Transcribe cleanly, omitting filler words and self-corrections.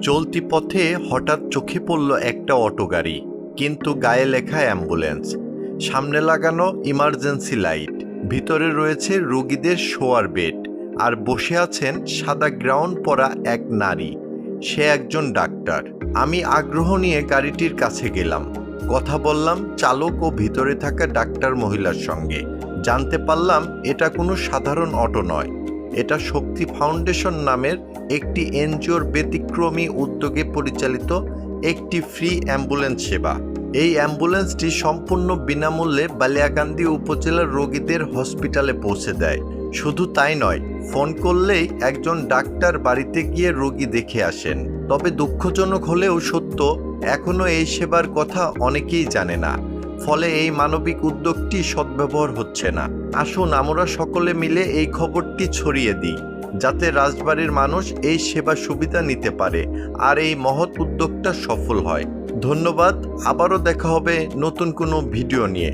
চলতি পথে হঠাৎ চোখে পড়ল একটা অটো গাড়ি, কিন্তু গায়ে লেখা অ্যাম্বুলেন্স, সামনে লাগানো ইমার্জেন্সি লাইট, ভিতরে রয়েছে রোগীদের শোয়ার বেড, আর বসে আছেন সাদা গ্রাউন পরা এক নারী। সে একজন ডাক্তার। আমি আগ্রহ নিয়ে গাড়িটির কাছে গেলাম, কথা বললাম চালক ও ভিতরে থাকা ডাক্তার মহিলার সঙ্গে। জানতে পারলাম এটা কোনো সাধারণ অটো নয়, এটা শক্তি ফাউন্ডেশন নামের একটি এনজিওর ব্যতিক্রমী উদ্যোগে পরিচালিত একটি ফ্রি অ্যাম্বুলেন্স সেবা। এই অ্যাম্বুলেন্সটি সম্পূর্ণ বিনামূল্যে বালিয়াকান্দি উপজেলার রোগীদের হসপিটালে পৌঁছে দেয়। শুধু তাই নয়, ফোন করলেই একজন ডাক্তার বাড়িতে গিয়ে রোগী দেখে আসেন। তবে দুঃখজনক হলেও সত্য, এখনও এই সেবার কথা অনেকেই জানে না। ফলে এই মানবিক উদ্যোগটি সদ্ব্যবহার হচ্ছে না। আসুন আমরা সকলে মিলে এই খবরটি ছড়িয়ে দিই, যাতে রাজবাড়ির মানুষ এই সেবা সুবিধা নিতে পারে আর এই মহৎ উদ্যোগটা সফল হয়। ধন্যবাদ। আবারও দেখা হবে নতুন কোনো ভিডিও নিয়ে।